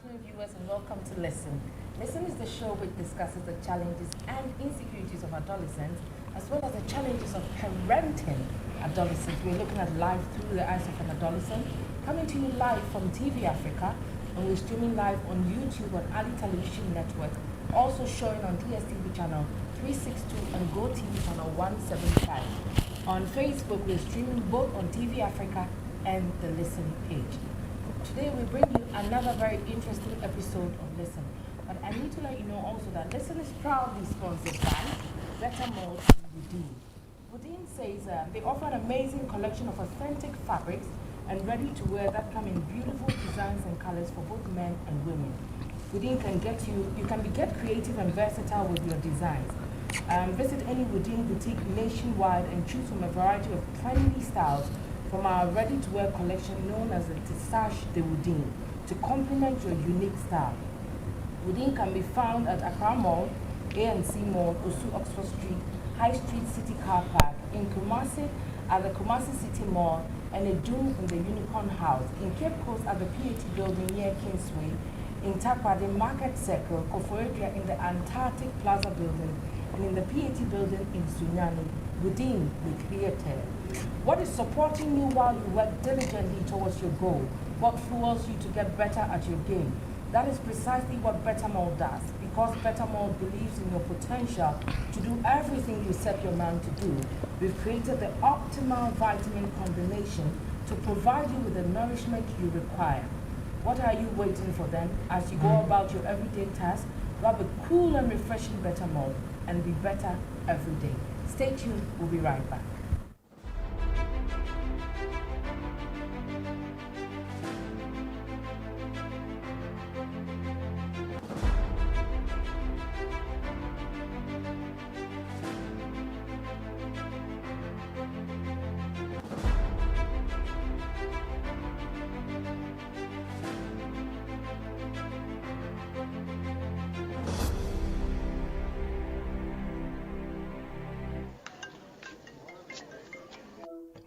afternoon, viewers, and welcome to Listen. Listen is the show which discusses the challenges and insecurities of adolescents, as well as the challenges of parenting adolescents. We're looking at life through the eyes of an adolescent, coming to you live from TV Africa, and we're streaming live on YouTube on Ali Television Network, also showing on DSTV channel 362 and GoTV channel 175. On Facebook, we're streaming both on TV Africa and the Listen page. Today we bring you another very interesting episode of Listen. But I need to let you know also that Listen is proudly sponsored by Better Mold and Woodin. Woodin says they offer an amazing collection of authentic fabrics and ready-to-wear that come in beautiful designs and colors for both men and women. Woodin can get creative and versatile with your designs. Visit any Woodin boutique nationwide and choose from a variety of trendy styles from our ready-to-wear collection known as the Tissage de Woodin to complement your unique style. Woodin can be found at Accra Mall, ANC Mall, Osu Oxford Street, High Street City Car Park, in Kumasi at the Kumasi City Mall, and in Dune in the Unicorn House, in Cape Coast at the PAT Building near Kingsway, in Takrady Market Circle, Koforidua in the Antarctic Plaza Building, and in the PAT Building in Sunyani. Woodin, the creator. What is supporting you while you work diligently towards your goal? What fuels you to get better at your game? That is precisely what Better Mold does, because Better Mold believes in your potential to do everything you set your mind to do. We've created the optimal vitamin combination to provide you with the nourishment you require. What are you waiting for then? As you go about your everyday tasks, grab a cool and refreshing Better Mold and be better every day. Stay tuned, we'll be right back.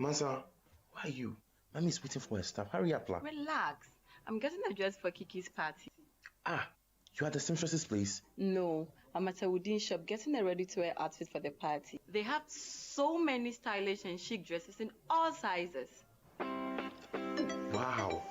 Mansa, why are you? Mommy's waiting for her stuff. Hurry up, la. Relax. I'm getting a dress for Kiki's party. Ah, you are at the seamstress's place? No, I'm at a Woodin shop getting a ready-to-wear outfit for the party. They have so many stylish and chic dresses in all sizes. Wow.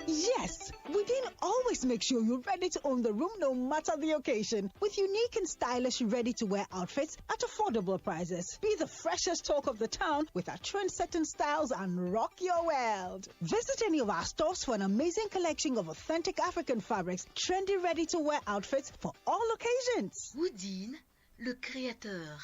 Yes, Woodin always makes sure you're ready to own the room no matter the occasion, with unique and stylish ready-to-wear outfits at affordable prices. Be the freshest talk of the town with our trend-setting styles and rock your world. Visit any of our stores for an amazing collection of authentic African fabrics, trendy ready-to-wear outfits for all occasions. Woodin, le créateur.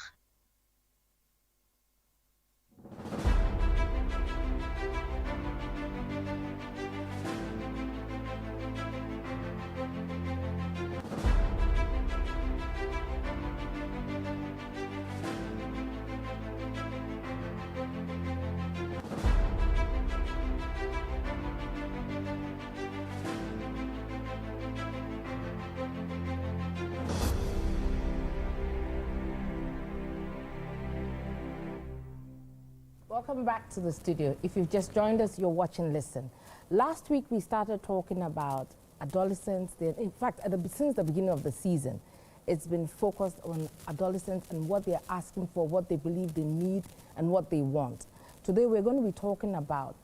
Welcome back to the studio. If you've just joined us, you're watching Listen. Last week, we started talking about adolescents. In fact, since the beginning of the season, it's been focused on adolescents and what they're asking for, what they believe they need, and what they want. Today, we're going to be talking about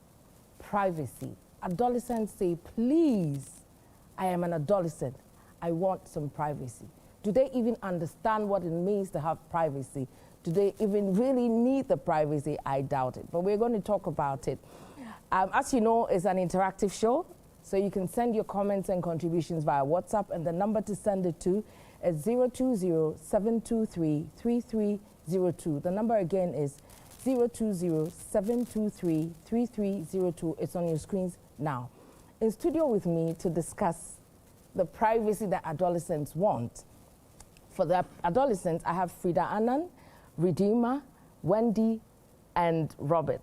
privacy. Adolescents say, please, I am an adolescent. I want some privacy. Do they even understand what it means to have privacy? Do they even really need the privacy? I doubt it, but we're going to talk about it. As you know, it's an interactive show, so you can send your comments and contributions via WhatsApp, and the number to send it to is 020-723-3302. The number again is 020-723-3302. It's on your screens now. In studio with me to discuss the privacy that adolescents want. For the adolescents, I have Frida Annan, Redeemer, Wendy, and Robert.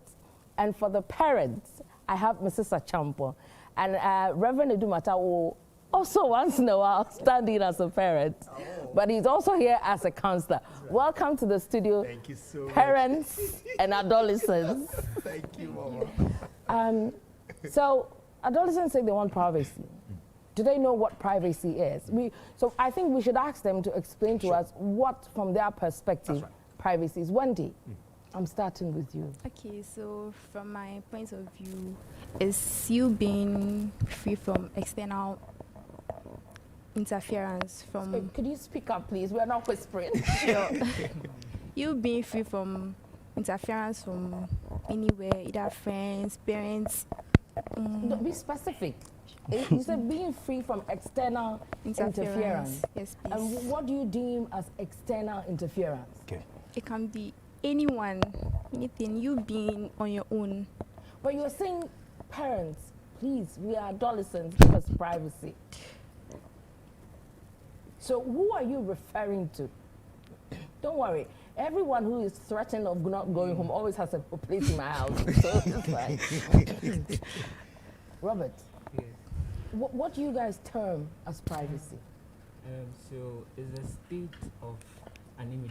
And for the parents, I have Mrs. Achampo. And Reverend Edumata will also once in a while stand in as a parent. Oh. But he's also here as a counselor. Right. Welcome to the studio. Thank you so parents much. And adolescents. Thank you, Mama. So adolescents say they want privacy. Do they know what privacy is? So I think we should ask them to explain to us what, from their perspective, privacy is. Wendy, I'm starting with you. Okay, so from my point of view, is you being free from external interference from... Could you speak up, please? We're not whispering. Sure. You being free from interference from anywhere, either friends, parents. No, be specific. You said being free from external interference. Yes, please. And what do you deem as external interference? Okay. It can be anyone, anything, you being on your own. But you're saying, parents, please, we are adolescents, give us privacy. So who are you referring to? Don't worry. Everyone who is threatened of not going home always has a place in my house. So it's fine. Robert, Yes. what do you guys term as privacy? So it's a state of an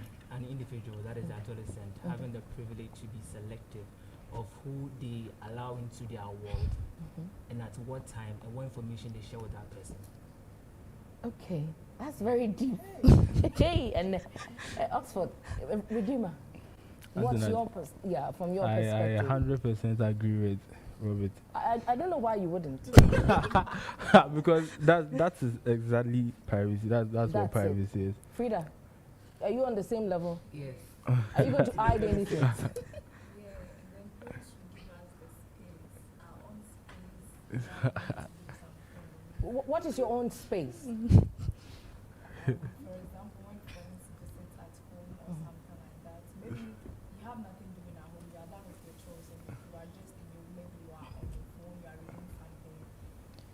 individual, that is adolescent, having the privilege to be selective of who they allow into their world and at what time and what information they share with that person. Okay, that's very deep. Hey, and Oxford, Redeemer, what's your from your perspective? I 100% agree with Robert. I don't know why you wouldn't. Because that is exactly privacy. That's what privacy is. Frida, are you on the same level? Yes. Are you going to hide anything? What is your own space? For example, when friends visit at home or something like that, maybe you have nothing doing at home, you are done with your chores, and you are just in your, maybe you are on your phone, you are reading something,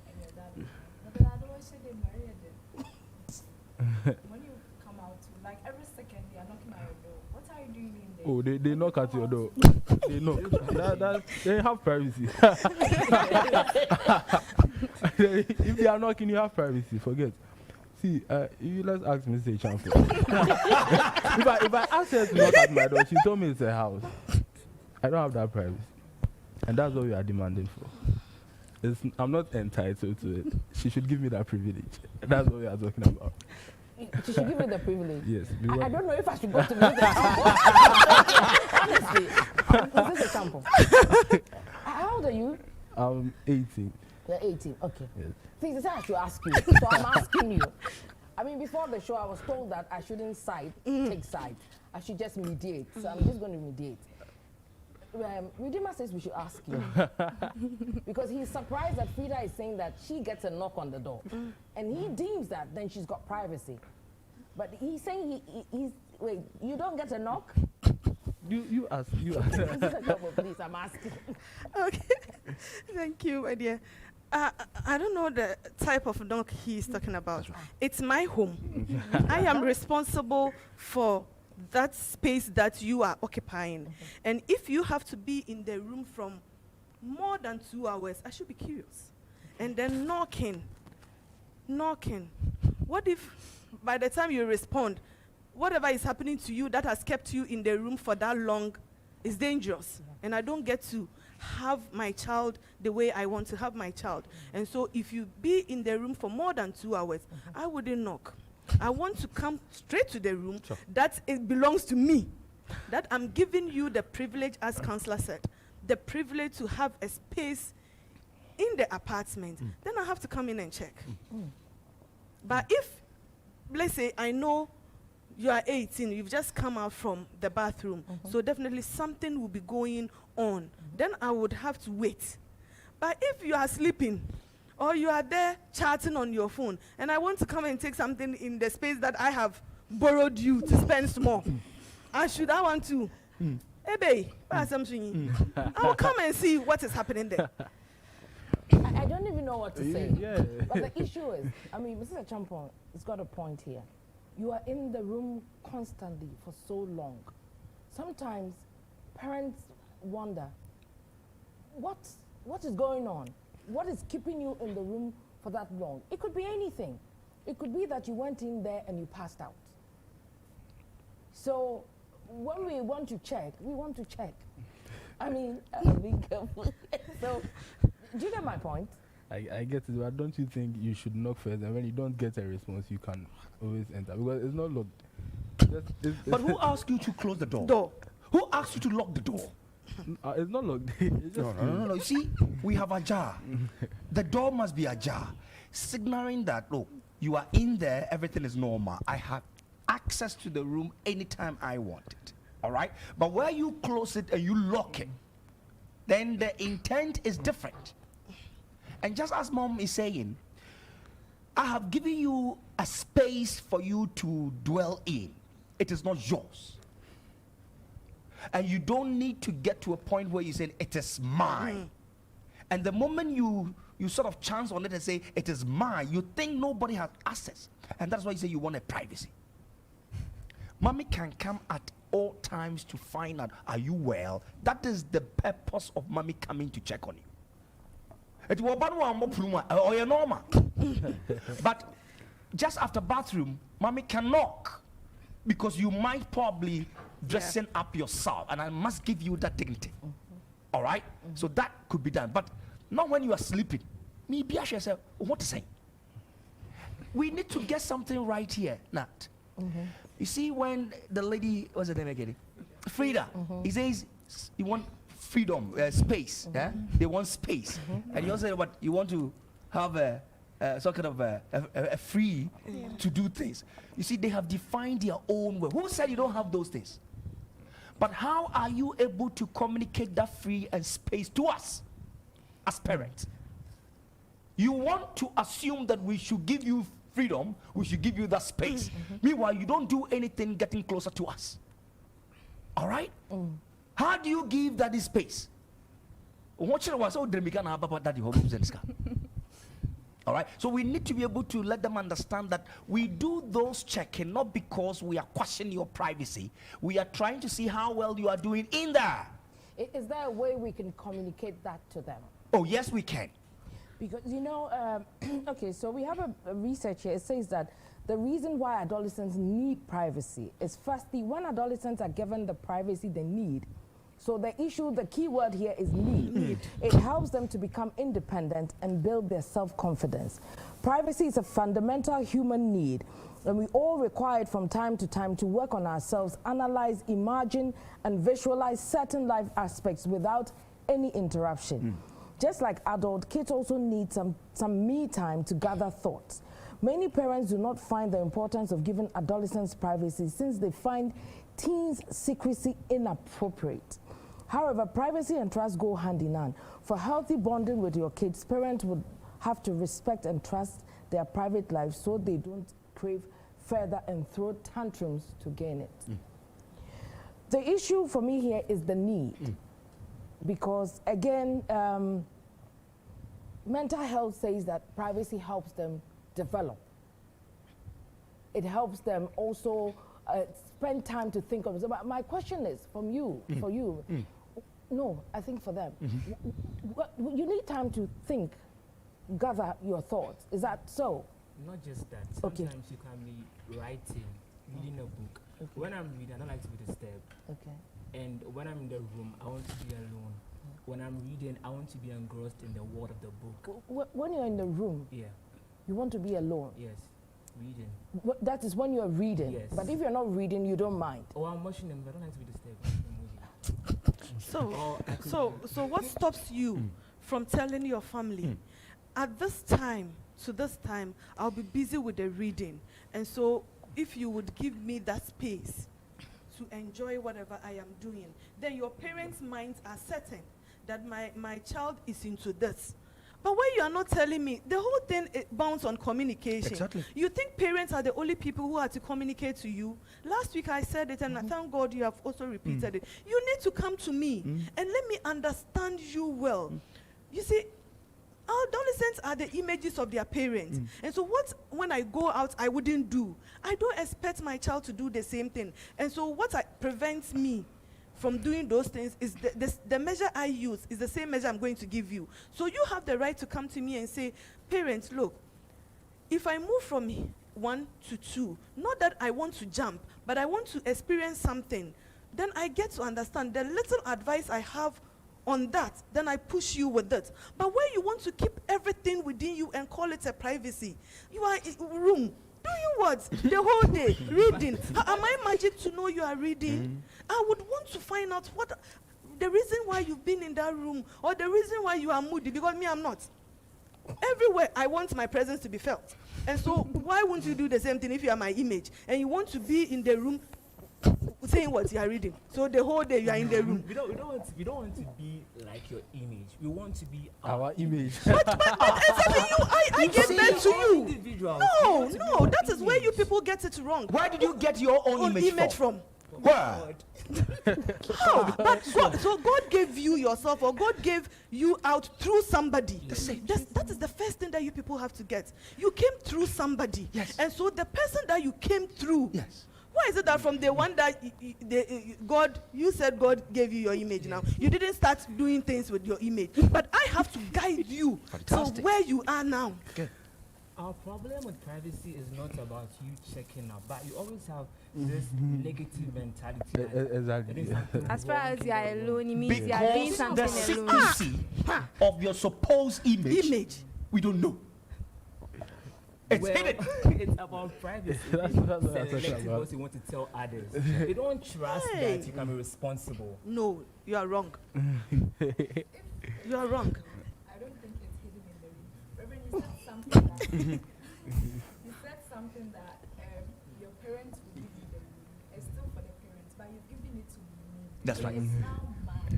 and you're done with it. But then I don't want to say they married it. When you come out, like every second they are knocking at your door. What are you doing in there? Oh, they knock at your door. They knock. They have privacy. If they are knocking, you have privacy. Forget. See, let's ask Mr. Champo. if I ask her to knock at my door, she told me it's a house. I don't have that privacy. And that's what we are demanding for. I'm not entitled to it. She should give me that privilege. That's what we are talking about. She should give me the privilege. Yes. I don't know if I should go to Mr. Champo. Honestly, Mr. Champo. How old are you? I'm 18. You're 18, okay. Yes. See, this is I should ask you, so I'm asking you. I mean, before the show, I was told that I shouldn't take side. I should just mediate, so I'm just going to mediate. Redeemer says we should ask you. Because he's surprised that Frida is saying that she gets a knock on the door. And he deems that then she's got privacy. But he's saying wait, you don't get a knock? You ask. Please, I'm asking. Okay. Thank you, my dear. I don't know the type of knock he's talking about. It's my home. I am responsible for that space that you are occupying. And if you have to be in the room from more than 2 hours, I should be curious. And then knocking. What if by the time you respond, whatever is happening to you that has kept you in the room for that long is dangerous, and I don't get to have my child the way I want to have my child. And so if you be in the room for more than 2 hours, I wouldn't knock. I want to come straight to the room that it belongs to me, that I'm giving you the privilege, as Counselor said, the privilege to have a space in the apartment. Then I have to come in and check. But if, let's say, I know you are 18, you've just come out from the bathroom, so definitely something will be going on. Then I would have to wait. But if you are sleeping, or you are there chatting on your phone, and I want to come and take something in the space that I have borrowed you to spend small, and should I want to, hey babe, I will come and see what is happening there. I don't even know what to say. Yeah. But the issue is, I mean, Mrs. Champon has got a point here. You are in the room constantly for so long. Sometimes parents wonder, what is going on? What is keeping you in the room for that long? It could be anything. It could be that you went in there and you passed out. So when we want to check, we want to check. I mean, be careful. So, do you get my point? I get it, but don't you think you should knock first, and when you don't get a response, you can always enter, because it's not locked. But who asked you to close the door? Who asked you to lock the door? It's not locked. It's just No. You see, we have ajar. The door must be ajar, signaling that, look, you are in there, everything is normal. I have access to the room anytime I want it. All right? But where you close it and you lock it, then the intent is different. And just as mom is saying, I have given you a space for you to dwell in. It is not yours. And you don't need to get to a point where you say, it is mine. And the moment you sort of chance on it and say, it is mine, you think nobody has access. And that's why you say you want a privacy. Mommy can come at all times to find out, are you well? That is the purpose of mommy coming to check on you. It will be normal. But just after bathroom, mommy can knock, because you might probably dressing up yourself, and I must give you that dignity. All right? So that could be done, but not when you are sleeping. Me be yourself. What to say? We need to get something right here, Nat. You see, when the lady, what's her name again? Frida. He says you want freedom, space. Yeah? They want space, and you also say, what you want to have a some kind of a free to do things. You see, they have defined their own way. Who said you don't have those things? But how are you able to communicate that free and space to us as parents? You want to assume that we should give you freedom, we should give you that space. Meanwhile, you don't do anything getting closer to us. All right? How do you give that space? All right, so we need to be able to let them understand that we do those checking not because we are questioning your privacy. We are trying to see how well you are doing in there. Is there a way we can communicate that to them? Oh, yes, we can. Because, you know, okay, so we have a research here. It says that the reason why adolescents need privacy is, firstly, when adolescents are given the privacy they need. So the issue, the key word here is need. It helps them to become independent and build their self-confidence. Privacy is a fundamental human need, and we all require it from time to time to work on ourselves, analyze, imagine, and visualize certain life aspects without any interruption. Just like adult, kids also need some me time to gather thoughts. Many parents do not find the importance of giving adolescents privacy, since they find teens' secrecy inappropriate. However, privacy and trust go hand in hand. For healthy bonding with your kids, parents would have to respect and trust their private lives so they don't crave further and throw tantrums to gain it. The issue for me here is the need. Because again, mental health says that privacy helps them develop. It helps them also spend time to think of it. But my question is from you, for you. No, I think for them. You need time to think, gather your thoughts. Is that so? Not just that. Sometimes you can be writing, reading a book. When I'm reading, I don't like to be disturbed. And when I'm in the room, I want to be alone. When I'm reading, I want to be engrossed in the word of the book. When you're in the room, you want to be alone? Yes, reading. That is when you're reading? Yes. But if you're not reading, you don't mind? Oh, I'm watching them, but I don't like to be disturbed. So what stops you from telling your family, at this time, to this time, I'll be busy with the reading. And so if you would give me that space to enjoy whatever I am doing, then your parents' minds are certain that my child is into this. But when you are not telling me, the whole thing bounds on communication. Exactly. You think parents are the only people who are to communicate to you? Last week I said it, and I thank God you have also repeated it. You need to come to me and let me understand you well. You see, adolescents are the images of their parents. And so when I go out, I wouldn't do. I don't expect my child to do the same thing. And so what prevents me from doing those things is the measure I use is the same measure I'm going to give you. So you have the right to come to me and say, parents, look, if I move from 1 to 2, not that I want to jump, but I want to experience something, then I get to understand the little advice I have on that, then I push you with it. But where you want to keep everything within you and call it a privacy, you are in room. Do you what? The whole day reading. Am I magic to know you are reading? I would want to find out what the reason why you've been in that room, or the reason why you are moody, because me, I'm not. Everywhere I want my presence to be felt. And so why won't you do the same thing if you are my image and you want to be in the room saying what you are reading? So the whole day you are in the room. We don't want to be like your image. We want to be our image. But exactly I gave that to you. Individuals. No, that is where you people get it wrong. Where did you get your own image from? Where? How? But God gave you yourself, or God gave you out through somebody. That is the first thing that you people have to get. You came through somebody. Yes. And so the person that you came through. Yes. Why is it that from the one that you said God gave you your image now, you didn't start doing things with your image, but I have to guide you to where you are now. Okay. Our problem with privacy is not about you checking out, but you always have this negative mentality. Exactly. As far as you are alone, it means you are doing Because something the alone. secrecy of your supposed image, we don't know. It's hidden. It's about privacy. That's Selective because you want to tell others. They don't trust that you can be responsible. No, you are wrong. You are wrong. I don't think it's hidden in the room. Reverend, you said something that you said something that your parents will give you the room. It's still for the parents, but you've given it to me. That's right. It's now mine.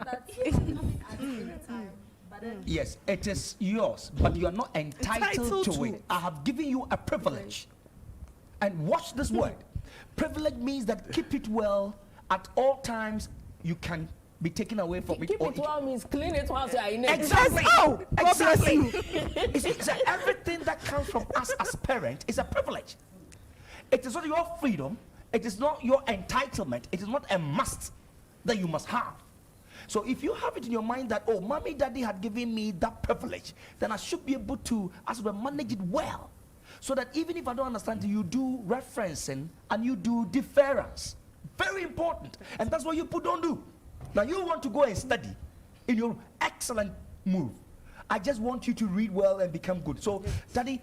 That's coming at any time. But then Yes, it is yours, but you are not entitled to it. I have given you a privilege. And watch this word. Privilege means that keep it well at all times. You can be taken away from it. Keep it well means clean it once you are in it. Exactly. Oh, Exactly. You see, so everything that comes from us as parents is a privilege. It is not your freedom. It is not your entitlement. It is not a must that you must have. So if you have it in your mind that, oh, mommy, daddy had given me that privilege, then I should be able to, as well, manage it well. So that even if I don't understand, you do referencing and you do deference. Very important. And that's what you people don't do. Now you want to go and study in your excellent move. I just want you to read well and become good. So, daddy,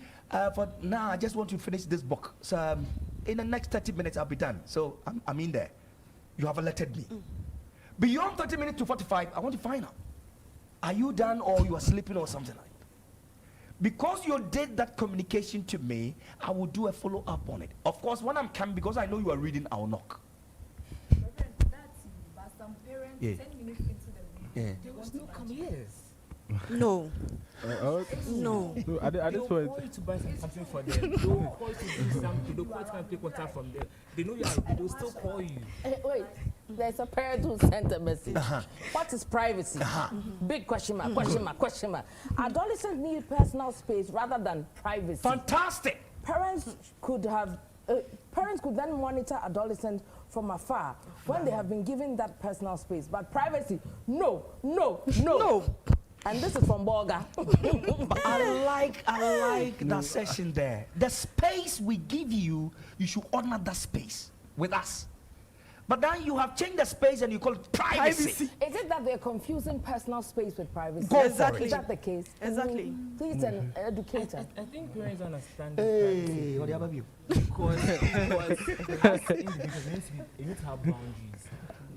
for now, I just want to finish this book. So in the next 30 minutes, I'll be done. So I'm in there. You have alerted me. Beyond 30 minutes to 45, I want to find out. Are you done or you are sleeping or something like that? Because you did that communication to me, I will do a follow-up on it. Of course, when I'm coming, because I know you are reading, I will knock. Reverend, that's you. But some parents, 10 minutes into the room, they will still come. Yes. No. No. So at this They'll point, call you to buy something for them. They'll call you to do something. They'll call you to come and take water from them. They know you are. They'll still call you. Wait, there's a parent who sent a message. What is privacy? Big question mark, question mark, question mark. Adolescents need personal space rather than privacy. Fantastic. Parents could then monitor adolescents from afar when they have been given that personal space. But privacy, no. And this is from Bolga. I like that session there. The space we give you, you should honor that space with us. But then you have changed the space and you call it privacy. Is it that they're confusing personal space with privacy? Go Exactly. Is that the case? Exactly. Please, an educator. I think parents understand Hey, what do you have of you? because as individuals, you need to have boundaries.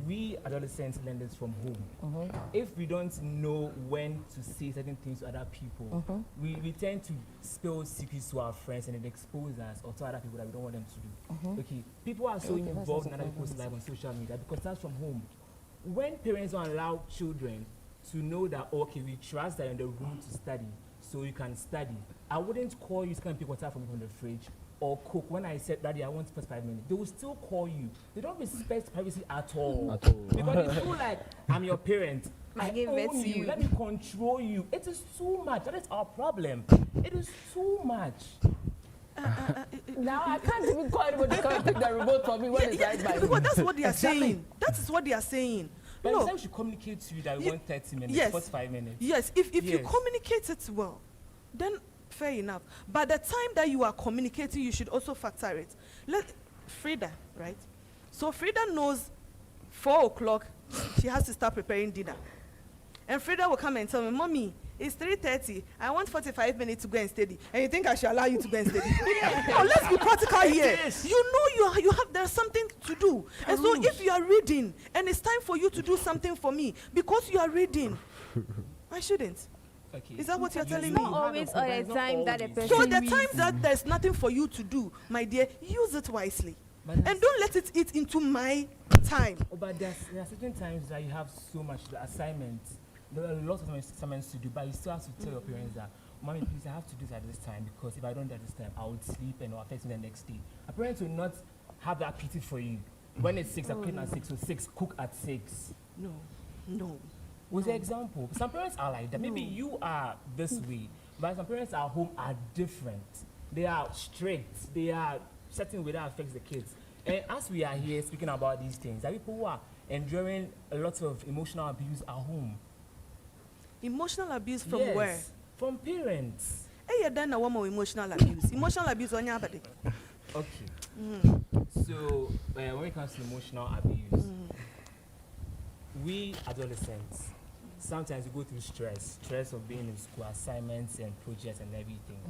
We adolescents learn this from home. If we don't know when to say certain things to other people, we tend to spill secrets to our friends and it expose us or to other people that we don't want them to do. Okay, people are so involved in other people's lives on social media because that's from home. When parents don't allow children to know that, okay, we trust that you're in the room to study, so you can study. I wouldn't call you to come and pick water from the fridge or cook. When I said, Daddy, I want to spend 5 minutes, they will still call you. They don't respect privacy at all. Because they feel like, I'm your parent. I give it own to you. Let me control you. It is too much. That is our problem. It is too much. Now I can't even call anybody to come and take the remote from me when it's right by me. That's what they are saying. That is what they are saying. But No. instead we should communicate to you that we want 30 minutes, Yes. 45 minutes. Yes, if you Yes. communicate it well, then fair enough. But the time that you are communicating, you should also factor it. Frida, right? So Frida knows 4 o'clock she has to start preparing dinner. And Frida will come and tell me, Mommy, it's 3:30. I want 45 minutes to go and study. And you think I should allow you to go and study? No, let's be practical here. You know there's something to do. And so if you are reading and it's time for you to do something for me because you are reading, I shouldn't. Okay. Is that what you're telling It's me? not always all the time that a person So the reads. time that there's nothing for you to do, my dear, use it wisely. But And don't let it eat into my time. Oh, but there are certain times that you have so much assignments. There are lots of assignments to do, but you still have to tell your parents that, Mommy, please, I have to do this at this time because if I don't do it at this time, I will sleep and it will affect me the next day. Our parents will not have that pity for you. When it's 6, I'm cooking at 6, so 6, cook at 6. No. With the example, some parents are like that. Maybe you are this way, but some parents at home are different. They are strict. They are certain way that affects the kids. And as we are here speaking about these things, there are people who are enduring a lot of emotional abuse at home. Emotional abuse from Yes, where? from parents. Hey, you done a woman with emotional abuse. Emotional abuse on your body. Okay. So when it comes to emotional abuse, we adolescents, sometimes we go through stress of being in school, assignments and projects and everything.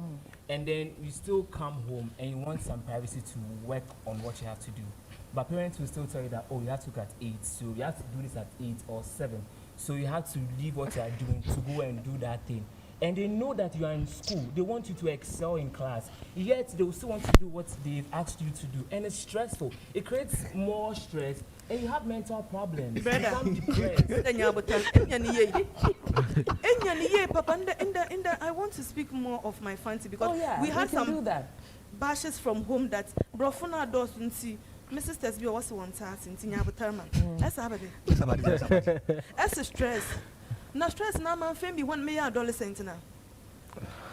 And then you still come home and you want some privacy to work on what you have to do. But parents will still tell you that, oh, you have to cook at 8, so you have to do this at 8 or 7. So you have to leave what you are doing to go and do that thing. And they know that you are in school. They want you to excel in class. Yet they will still want to do what they've asked you to do. And it's stressful. It creates more stress. And you have mental problems. Brother. You become depressed. I want to speak more of my fancy because we had can some do that. bashes from home that Brofuna does and see Mrs. Tesbio was one task in Tinyabuterman. That's a stress. Now stress now man be 1 million adolescent now.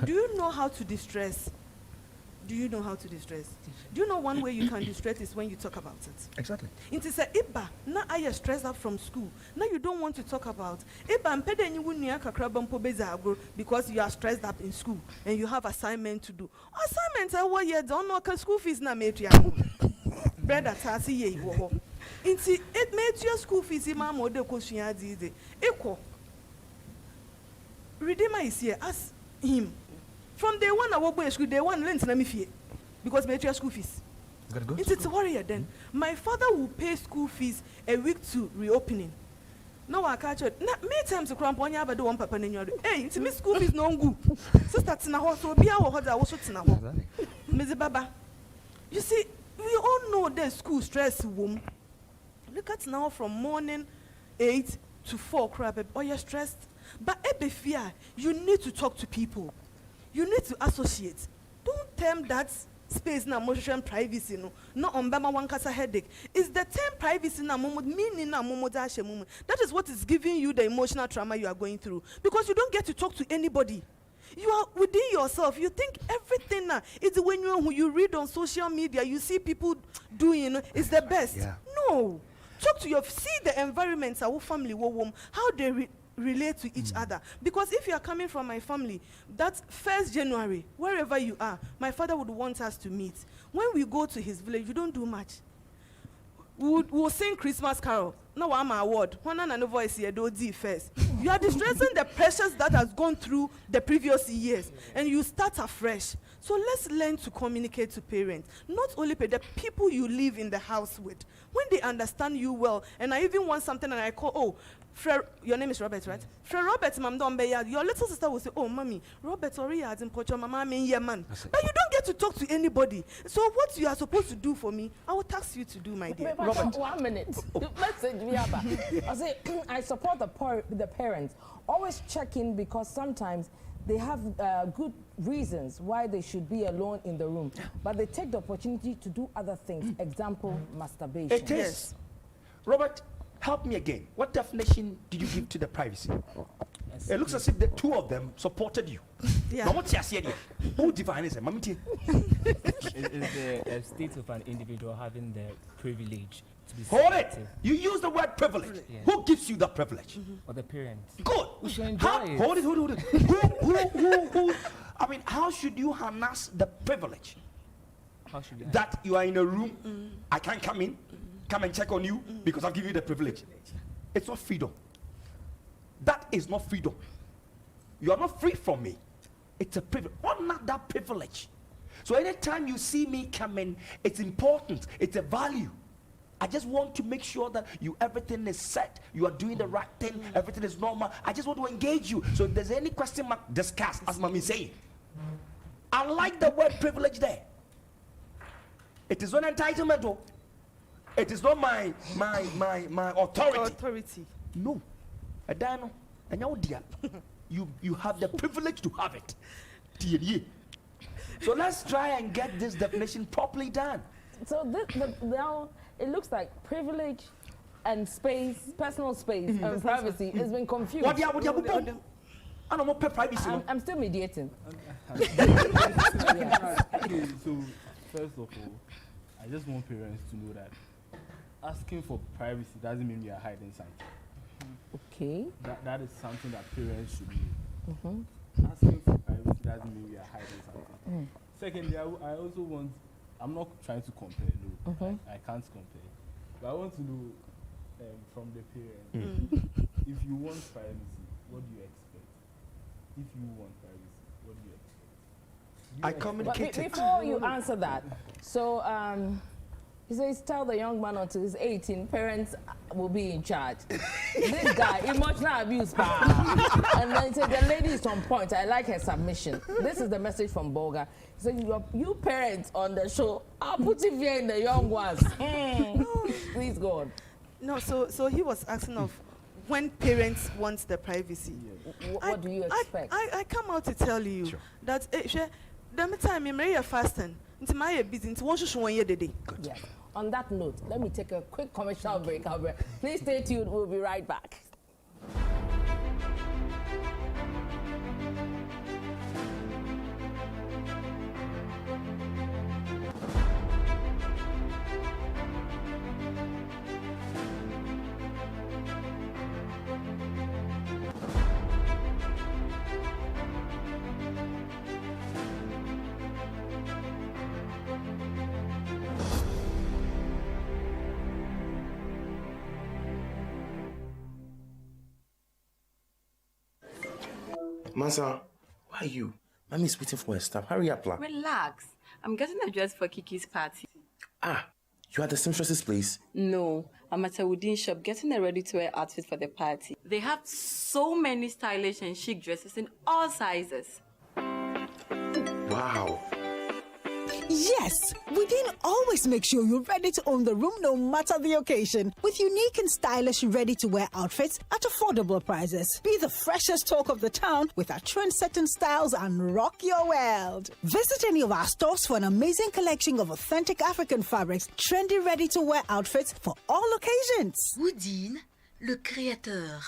Do you know how to distress? Do you know how to distress? Do you know one way you can distress is when you talk about it? Exactly. It is a iba. Now I am stressed up from school. Now you don't want to talk about iba and pede you wouldn't because you are stressed up in school and you have assignment to do. Assignments are what you don't know school fees na metri. Brother Tasi ye wo. Inti it made your school fees ima mode question dize. Equal. Redeemer is here. Ask him. From day one, I walk by school. Day one, learn to me fee because my school fees. It's a warrior then. My father will pay school fees a week to reopening. No, I catch it. Many times to cramp on you, but don't papa in your hey, it's me school fees no good. Sister Tina Horse will be our hotel. I was Tina Horse. Mr. Baba, you see, we all know the school stress womb. Look at now from morning 8 to 4 crap. Oh, you're stressed. But ebe fear, you need to talk to people. You need to associate. Don't term that space na emotional privacy no on bama one kasa headache. Is the term privacy na moment meaning na moment that is what is giving you the emotional trauma you are going through because you don't get to talk to anybody. You are within yourself. You think everything now is when you read on social media, you see people doing is the best. Yeah. No. Talk to see the environment, our family, how they relate to each other. Because if you are coming from my family, that 1st January, wherever you are, my father would want us to meet. When we go to his village, you don't do much. We'll sing Christmas carol. No, I'm an award. One and no voice here, do first. You are distressing the pressures that has gone through the previous years, and you start afresh. So let's learn to communicate to parents. Not only the people you live in the house with. When they understand you well, and I even want something and I call, your name is Robert, right? Robert, your little sister will say, oh, mommy, Robert, already has in Pocho, mama, man. But you don't get to talk to anybody. So what you are supposed to do for me, I will task you to do, my dear. Robert, 1 minute. Message me about. I say, I support the parents. Always check in because sometimes they have good reasons why they should be alone in the room. But they take the opportunity to do other things. Example, masturbation. It is. Yes. Robert, help me again. What definition did you give to the privacy? Yes. It looks as if the two of them supported you. Yeah. Now what's your idea? Who defines it? Is the state of an individual having the privilege to be Hold selective. it! You use the word privilege. Yeah. Who gives you that privilege? Or the parents. Good. We should enjoy it. Hold it. Who? I mean, how should you harness the privilege? How should you that you are in a room, I can't come in, come and check on you because I'll give you the privilege. It's not freedom. That is not freedom. You are not free from me. It's a privilege. Honor that privilege. So anytime you see me coming, it's important. It's a value. I just want to make sure that everything is set. You are doing the right thing. Everything is normal. I just want to engage you. So if there's any question mark, discuss, as Mami saying. I like the word privilege there. It is not entitlement. Oh. It is not my authority. No. Adano. You have the privilege to have it. So let's try and get this definition properly done. So now it looks like privilege and space, personal space and privacy has been confused. I'm still mediating. Okay, so first of all, I just want parents to know that asking for privacy doesn't mean we are hiding something. Okay. That is something that parents should know. Asking for privacy doesn't mean we are hiding something. Secondly, I also want, I'm not trying to compare, no. I can't compare. But I want to know from the parents, if you want privacy, what do you expect? If you want privacy, what do you expect? I communicated. Before you answer that, so he says, tell the young man until he's 18, parents will be in charge. This guy, emotional abuse, and then he said, the lady is on point. I like her submission. This is the message from Boga. He said, you parents on the show, I'll put it here in the young ones. Please, God. No, so he was asking of when parents want the privacy. What do you expect? I come out to tell you that the time you're fasting, it's my business. Yes. On that note, let me take a quick commercial break. Please stay tuned. We'll be right back. Masa, why are you? Mommy's waiting for her stuff. Hurry up, la. Relax. I'm getting a dress for Kiki's party. Ah, you are at the seamstress's place? No, I'm at a wedding shop getting a ready-to-wear outfit for the party. They have so many stylish and chic dresses in all sizes. Wow. Yes, Within always make sure you're ready to own the room no matter the occasion with unique and stylish ready-to-wear outfits at affordable prices. Be the freshest talk of the town with our trend-setting styles and rock your world. Visit any of our stores for an amazing collection of authentic African fabrics, trendy ready-to-wear outfits for all occasions. Woodin, le créateur.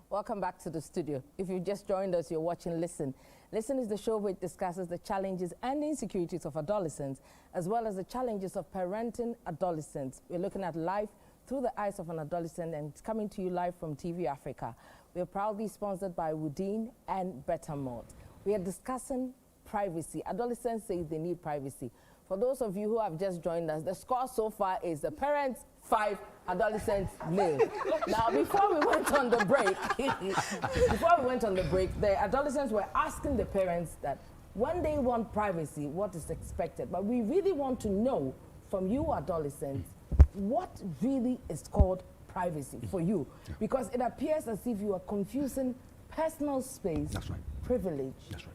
Welcome back to the studio. If you've just joined us, you're watching Listen. Listen is the show which discusses the challenges and insecurities of adolescents, as well as the challenges of parenting adolescents. We're looking at life through the eyes of an adolescent, and it's coming to you live from TV Africa. We're proudly sponsored by Woodin and Bettermont. We are discussing privacy. Adolescents say they need privacy. For those of you who have just joined us, the score so far is the parents 5, adolescents 0. Now, before we went on the break, the adolescents were asking the parents that when they want privacy, what is expected. But we really want to know from you adolescents, what really is called privacy for you? Because it appears as if you are confusing personal space, privilege,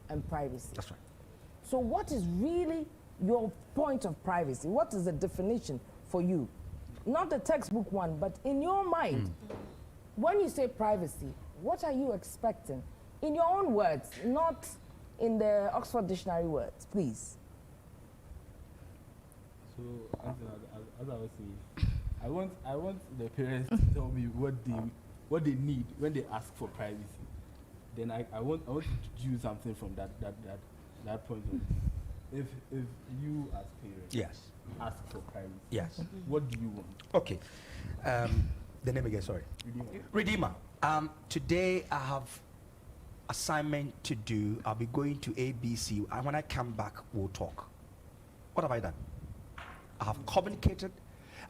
and privacy. That's right. So what is really your point of privacy? What is the definition for you? Not the textbook one, but in your mind, when you say privacy, what are you expecting? In your own words, not in the Oxford Dictionary words, please. So, as I was saying, I I want the parents to tell me what they need when they ask for privacy. Then I want to do something from that point of view. If you as parents Yes. ask for privacy, Yes. what do you want? Okay. The name again, sorry. Redeemer. Today I have assignment to do. I'll be going to ABC, and when I come back, we'll talk. What have I done? I have communicated,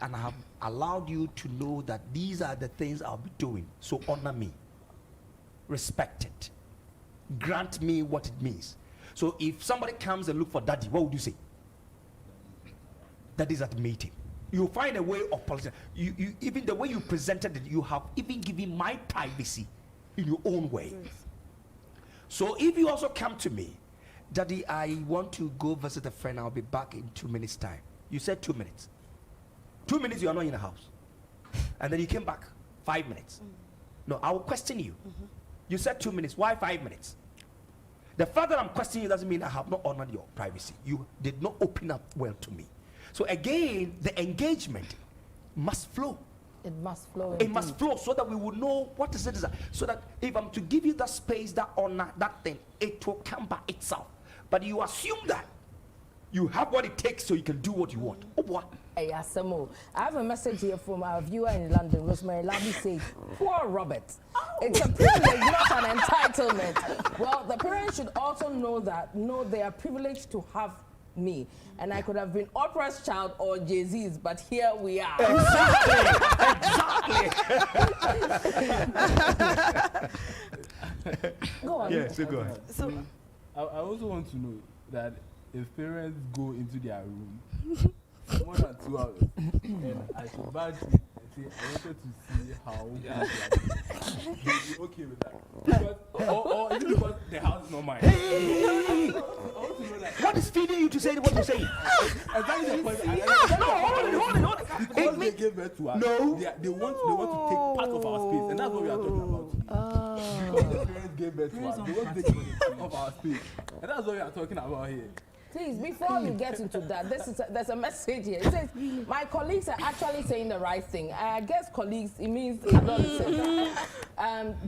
and I have allowed you to know that these are the things I'll be doing. So honor me, respect it, grant me what it means. So if somebody comes and look for daddy, what would you say? Daddy's at the meeting. You'll find a way of policy. You even the way you presented it, you have even given my privacy in your own way. So if you also come to me, Daddy, I want to go visit a friend, I'll be back in 2 minutes time. You said 2 minutes. 2 minutes you are not in the house. And then you came back 5 minutes. No, I will question you. You said 2 minutes, why 5 minutes? The fact that I'm questioning you doesn't mean I have not honored your privacy. You did not open up well to me. So again, the engagement must flow. It must flow. It must flow so that we will know what is it. So that if I'm to give you that space, that honor, that thing, it will come by itself. But you assume that you have what it takes so you can do what you want. Oh boy. Hey, Asamo, I have a message here from our viewer in London, Rosemary Labi says, poor Robert. It's a privilege, not an entitlement. Well, the parents should also know that, they are privileged to have me. And I could have been Oprah's child or Jay-Z's, but here we are. Exactly. Go on. Yes, go ahead. So, I also want to know that if parents go into their room more than 2 hours, and I should badge it and say, I wanted to see how they are doing. They'll be okay with that. Because, or is it because the house is not mine? What is feeding you to say what you're saying? Exactly the point. Hold it. Because they gave birth to us, they want to take part of our space, and that's what we are talking about today. Because the parents gave birth to us, they want to take part of our space, and that's what we are talking about here. Please, before we get into that, there's a message here. It says, my colleagues are actually saying the right thing. I guess colleagues, it means adolescents.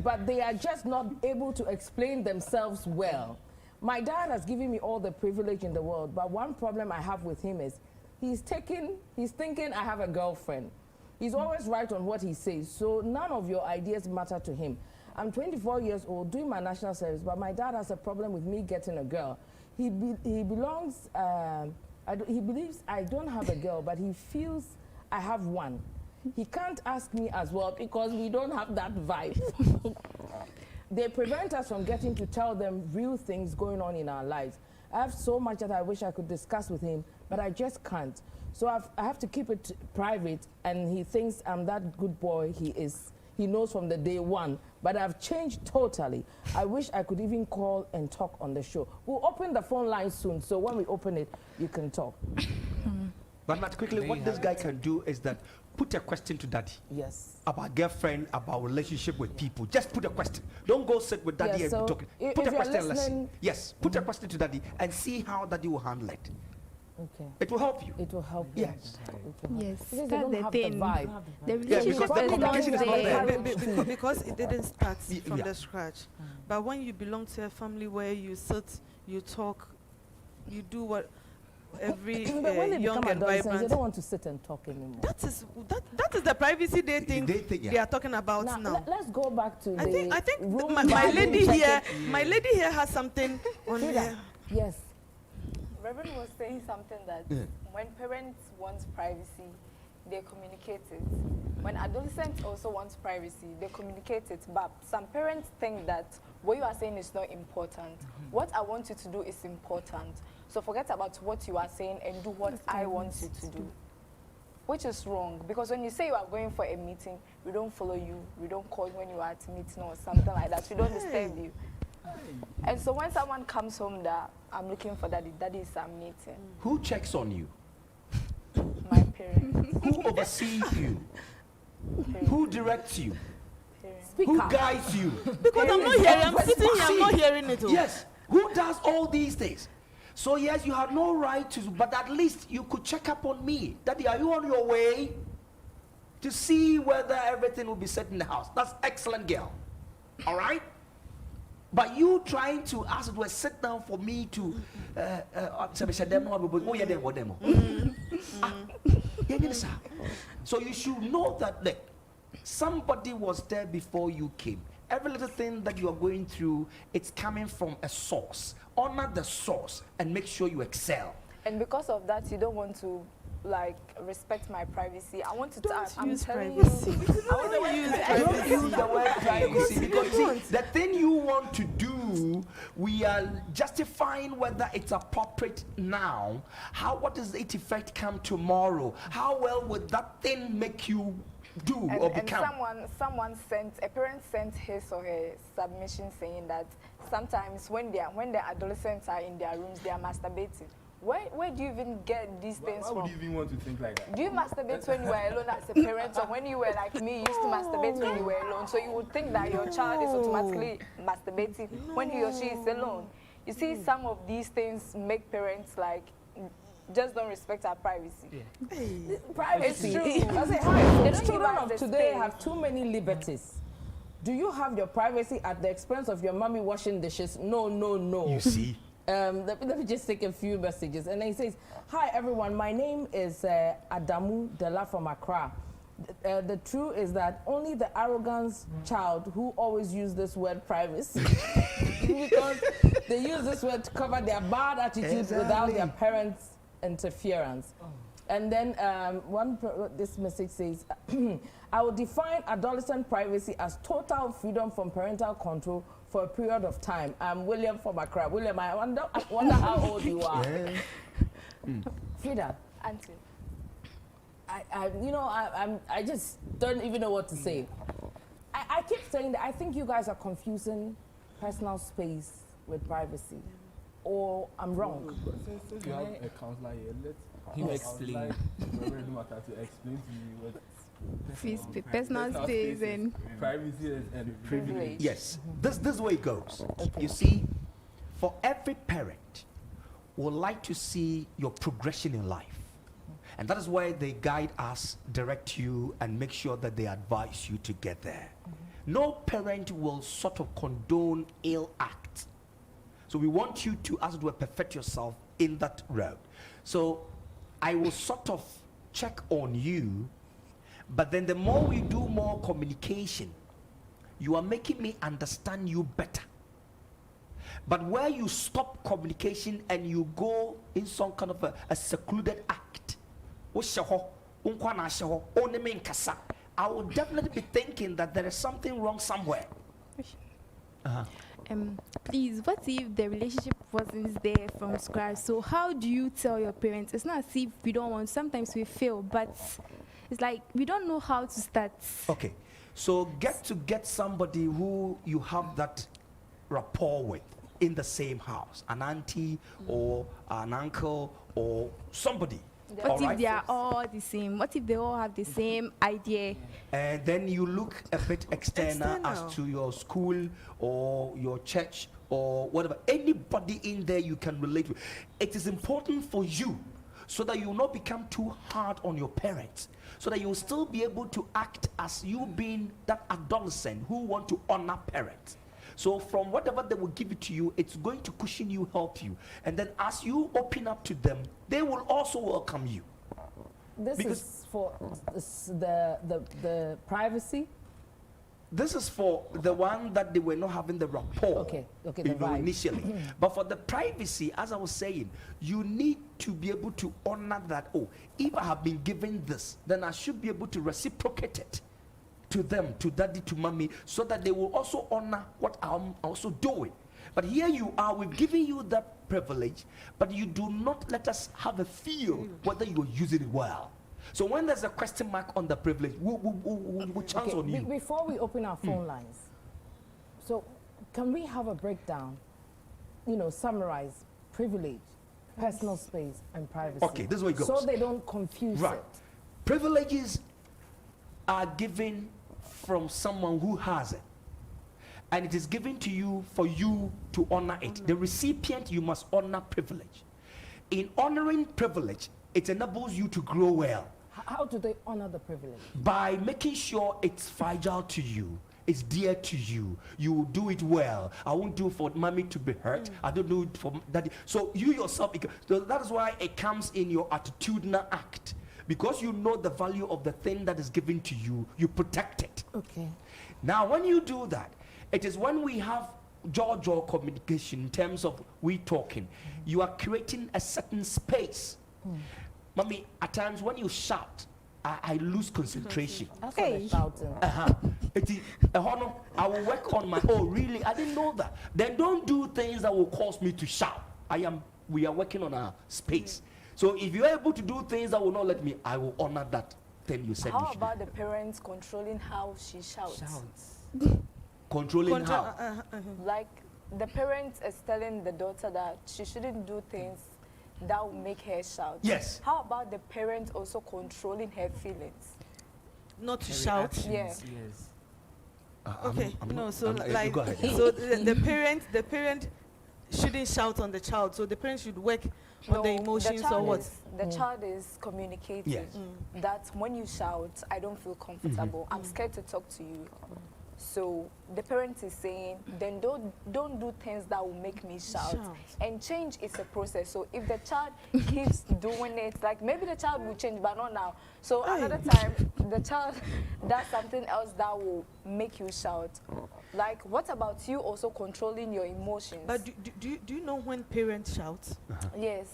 But they are just not able to explain themselves well. My dad has given me all the privilege in the world, but one problem I have with him is he's thinking I have a girlfriend. He's always right on what he says, so none of your ideas matter to him. I'm 24 years old, doing my national service, but my dad has a problem with me getting a girl. He believes I don't have a girl, but he feels I have one. He can't ask me as well because we don't have that vibe. They prevent us from getting to tell them real things going on in our lives. I have so much that I wish I could discuss with him, but I just can't. So I have to keep it private, and he thinks I'm that good boy he is. He knows from the day one, but I've changed totally. I wish I could even call and talk on the show. We'll open the phone line soon, so when we open it, you can talk. But quickly, what this guy can do is that put a question to daddy. Yes. About girlfriend, about relationship with people. Just put a question. Don't go sit with daddy and be talking. Put a question and listen. Yes, put a question to daddy and see how daddy will handle it. Okay. It will help you. It will help you. Yes. Yes, Because that's the thing. The relationship relationship is not there. because it didn't start from the scratch. But when you belong to a family where you sit, you talk, you do what every but when they young become and adolescents, they vibrant. don't want to sit and talk anymore. That is the privacy they think they are talking about now. Let's go back to I think room my lady check here, it. my lady here has something on here. Yes. Reverend was saying something that when parents want privacy, they communicate it. When adolescents also want privacy, they communicate it. But some parents think that what you are saying is not important. What I want you to do is important. So forget about what you are saying and do what I want you to do. Which is wrong, because when you say you are going for a meeting, we don't follow you, we don't call when you are at a meeting or something like that, we don't disturb you. And so when someone comes home that I'm looking for daddy, daddy is a meeting. Who checks on you? My parents. Who oversees you? Who directs you? Speak Who up. guides you? Because I'm not hearing, I'm sitting here, I'm not hearing it all. Yes. Who does all these things? So yes, you have no right to, but at least you could check up on me. Daddy, are you on your way? to see whether everything will be set in the house. That's excellent, girl. All right? But you trying to ask it to sit down for me to so you should know that like, somebody was there before you came. Every little thing that you are going through, it's coming from a source. Honor the source and make sure you excel. And because of that, you don't want to like respect my privacy. I want to. I'm telling privacy. you, I want to use privacy. Don't use the word privacy because see, the thing you want to do, we are justifying whether it's appropriate now. What does its effect come tomorrow? How well would that thing make you do or become? And a parent sent his or her submission saying that sometimes when the adolescents are in their rooms, they are masturbating. Where do you even get these things from? Why would you even want to think like that? Do you masturbate when you were alone as a parent, or when you were like me, you used to masturbate when you were alone? So you would think that your child is automatically masturbating when he or she is alone. You see, some of these things make parents like just don't respect our privacy. Yeah. Privacy. It's true. I say, hi, the children of today have too many liberties. Do you have your privacy at the expense of your mommy washing dishes? No, no, no. You see? Let me just take a few messages. And then he says, hi, everyone. My name is Adamu Della from Accra. The truth is that only the arrogant child who always use this word privacy because they use this word to cover their bad attitudes without their parents' interference. And then this message says, I will define adolescent privacy as total freedom from parental control for a period of time. I'm William from Accra. William, I wonder how old you are. Frida. Auntie. I just don't even know what to say. I keep saying that I think you guys are confusing personal space with privacy. Or I'm wrong. Since you have a counselor here, let him explain. To explain to me what personal space and privacy and privilege. Yes, this is where it goes. Okay. You see, for every parent would like to see your progression in life. And that is why they guide us, direct you, and make sure that they advise you to get there. No parent will sort of condone ill acts. So we want you to, as it were, perfect yourself in that road. So I will sort of check on you, but then the more we do more communication, you are making me understand you better. But where you stop communication and you go in some kind of a secluded act, I will definitely be thinking that there is something wrong somewhere. Please, what if the relationship wasn't there from scratch? So how do you tell your parents? It's not as if we don't want, sometimes we fail, but it's like we don't know how to start. Okay, so get somebody who you have that rapport with in the same house, an auntie or an uncle or somebody. What if they are all the same? What if they all have the same idea? And then you look a bit external as to your school or your church or whatever. Anybody in there you can relate with. It is important for you so that you will not become too hard on your parents, so that you will still be able to act as you being that adolescent who want to honor parents. So from whatever they will give it to you, it's going to cushion you, help you. And then as you open up to them, they will also welcome you. This is for the privacy? This is for the one that they were not having the rapport initially. But for the privacy, as I was saying, you need to be able to honor that, oh, if I have been given this, then I should be able to reciprocate it to them, to daddy, to mommy, so that they will also honor what I'm also doing. But here you are, we've given you that privilege, but you do not let us have a feel whether you're using it well. So when there's a question mark on the privilege, we'll chance on you. Before we open our phone lines, so can we have a breakdown, summarize privilege, personal space, and privacy? Okay, this is where it goes. So they don't confuse it. Privileges are given from someone who has it, and it is given to you for you to honor it. The recipient, you must honor privilege. In honoring privilege, it enables you to grow well. How do they honor the privilege? By making sure it's fragile to you, it's dear to you. You will do it well. I won't do for mommy to be hurt. I don't do it for daddy. So you yourself, so that is why it comes in your attitudinal act. Because you know the value of the thing that is given to you, you protect it. Okay. Now, when you do that, it is when we have jaw communication in terms of we talking. You are creating a certain space. Mommy, at times when you shout, I lose concentration. That's why they're shouting. It is honor. I will work on my. Oh, really? I didn't know that. Then don't do things that will cause me to shout. We are working on our space. So if you're able to do things that will not let me, I will honor that thing you said. How about the parents controlling how she shouts? Controlling how? Like the parent is telling the daughter that she shouldn't do things that will make her shout. Yes. How about the parent also controlling her feelings? Not to shout. Yeah. Yes. Okay. So go ahead. so the parent shouldn't shout on the child. So the parent should work on the emotions or what? The child is communicating that when you shout, I don't feel comfortable. I'm scared to talk to you. So the parent is saying, then don't do things that will make me shout. And change is a process. So if the child keeps doing it, like maybe the child will change, but not now. So another time, the child does something else that will make you shout. Like, what about you also controlling your emotions? But do you know when parents shout? Yes.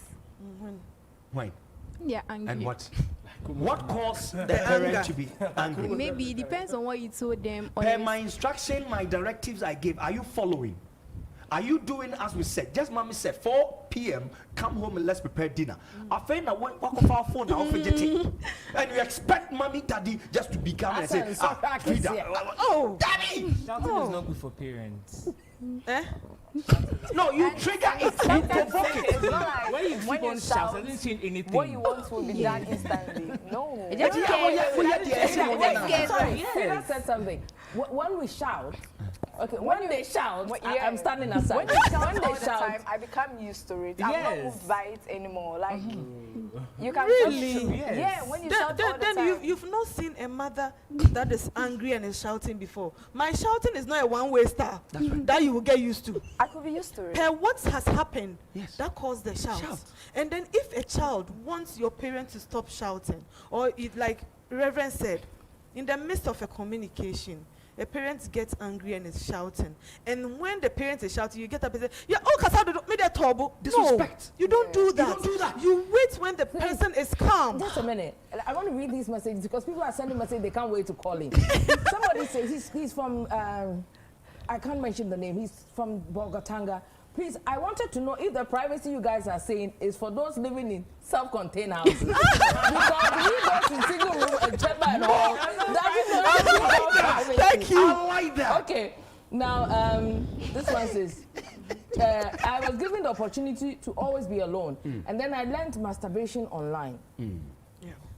When? Yeah, angry. And what? What caused the parent to be angry? Maybe it depends on what you told them. Per my instruction, my directives I gave, are you following? Are you doing as we said? Just mommy said 4 p.m. come home and let's prepare dinner. I find that walk off our phone now fidgeting. And you expect mommy daddy just to become and say, oh daddy! Shouting is not good for parents. No, you trigger it. You provoke it. It's not like When you keep on shouting, doesn't change anything. what you want will be done instantly. No. Sarah said something. When we shout, okay, when they shout, I'm standing aside. When they shout all the time, I become used to it. I'm not moved by it anymore. Like, you can really? Yeah, when you shout all the time. Then you've not seen a mother that is angry and is shouting before. My shouting is not a one-way star that you will get used to. I could be used to it. Per what has happened that caused the shout. And then if a child wants your parent to stop shouting, or it, like Reverend said, in the midst of a communication, a parent gets angry and is shouting. And when the parent is shouting, you get up and say, yeah, oh, Kasado, me that turbo. Disrespect. No, you don't do that. You don't do that. You wait when the person is calm. Just a minute. I want to read these messages because people are sending messages they can't wait to call in. Somebody says he's from, I can't mention the name, he's from Bogatanga. Please, I wanted to know if the privacy you guys are saying is for those living in self-contained houses. Because we go to single room and chamber and all. Thank you. I like that. Okay. Now, this one says, I was given the opportunity to always be alone. And then I learned masturbation online.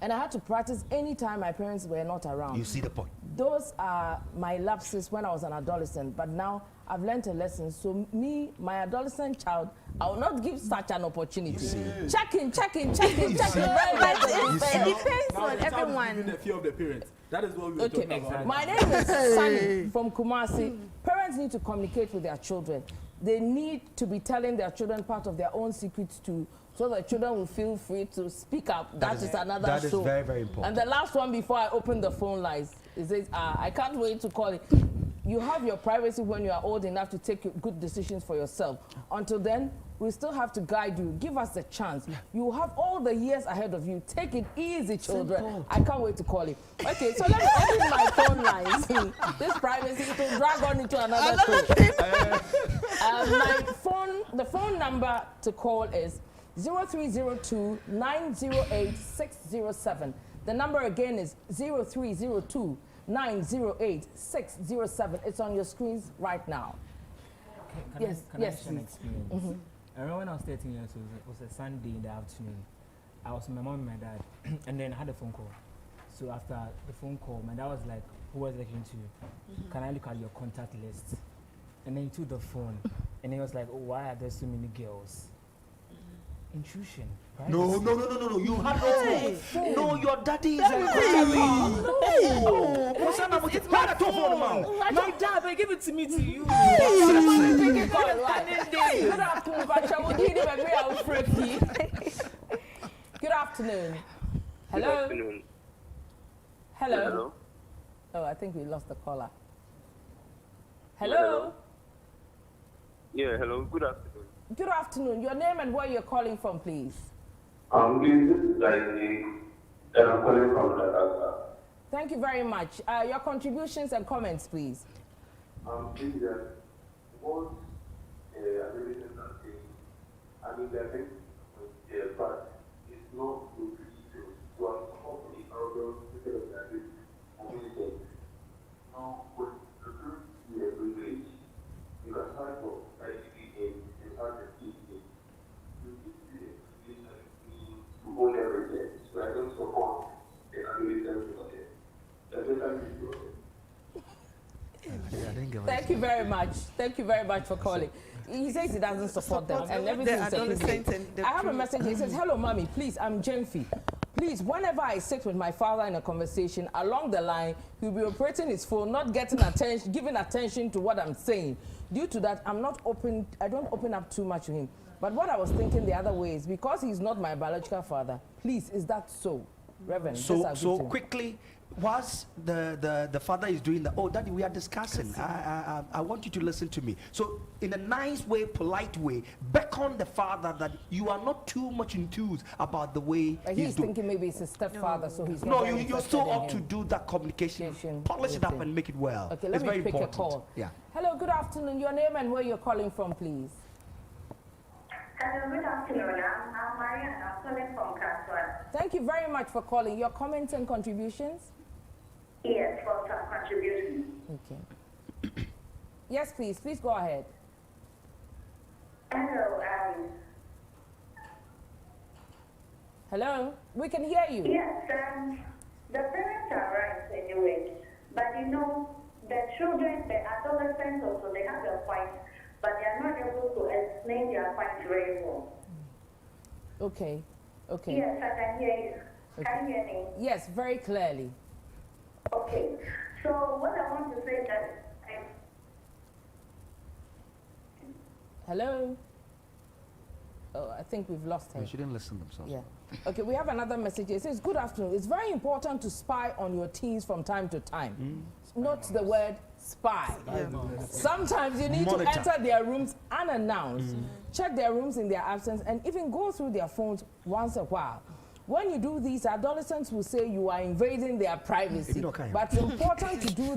And I had to practice anytime my parents were not around. You see the point. Those are my lapses when I was an adolescent, but now I've learned a lesson. So me, my adolescent child, I will not give such an opportunity. Checking. But it depends on everyone. The fear of the parents. That is what we were talking about. My name is Sunny from Kumasi. Parents need to communicate with their children. They need to be telling their children part of their own secrets too, so that children will feel free to speak up. That is another show. That is very, very important. And the last one before I open the phone lines, it says, I can't wait to call it. You have your privacy when you are old enough to take good decisions for yourself. Until then, we still have to guide you. Give us a chance. You have all the years ahead of you. Take it easy, children. Simple. I can't wait to call it. Okay, so let me open my phone lines. This privacy will drag on into another thing. The phone number to call is 0302-908-607. The number again is 0302-908-607. It's on your screens right now. Can I share an experience? I remember when I was 13 years old, it was a Sunday in the afternoon. I was with my mom and my dad, and then I had a phone call. So after the phone call, my dad was like, who was listening to you? Can I look at your contact list? And then he took the phone, and he was like, oh, why are there so many girls? intrusion. No. You have no. Your daddy is a It's my phone. My dad, they give it to me to you. Good afternoon, Bacha. We'll give him a real freaky. Good afternoon. Hello? Good afternoon. Hello? Hello? Oh, I think we lost the caller. Hello? Hello? Yeah, hello. Good afternoon. Good afternoon. Your name and where you're calling from, please. This is Isaac, and I'm calling from Dakar. Thank you very much. Your contributions and comments, please. Please, what adolescents are saying, I mean, they're saying, but it's not good to have company around instead of that. Now, when the group is a privilege, you can start from ICA and start the CA. You need to be a privilege to own everything. So I don't support the adolescent project. Thank you very much. Thank you very much for calling. He says he doesn't support them and everything is a privilege. I have a message. He says, hello, mommy. Please, I'm Jenfi. Please, whenever I sit with my father in a conversation, along the line, he'll be operating his phone, not getting attention, giving attention to what I'm saying. Due to that, I don't open up too much to him. But what I was thinking the other way is because he's not my biological father, please, is that so? Reverend, so quickly, whilst the father is doing that, oh, Daddy, we are discussing. I want you to listen to me. So in a nice way, polite way, beckon the father that you are not too much enthused about the way he's thinking maybe it's his stepfather, so he's no, not you still ought to do that communication, polish it up and make it well. Okay, let me pick a call. Yeah. Hello, good afternoon. Your name and where you're calling from, please. Hello, good afternoon. I'm Marian. I'm calling from Kaswan. Thank you very much for calling. Your comments and contributions? Yes, for some contributions. Okay. Yes, please. Please go ahead. Hello, Hello? We can hear you. Yes, the parents are right anyway. But you know, the children, the adolescents also, they have their points, but they are not able to explain their points very well. Okay. Okay. Yes, I can hear you. Okay. Can you hear me? Yes, very clearly. Okay. So what I want to say that Hello? Oh, I think we've lost her. They shouldn't listen themselves. Yeah. Okay, we have another message. It says, good afternoon. It's very important to spy on your teens from time to time. Note the word spy. Sometimes you need to enter their rooms unannounced, check their rooms in their absence, and even go through their phones once a while. When you do these, adolescents will say you are invading their privacy. But it's important to do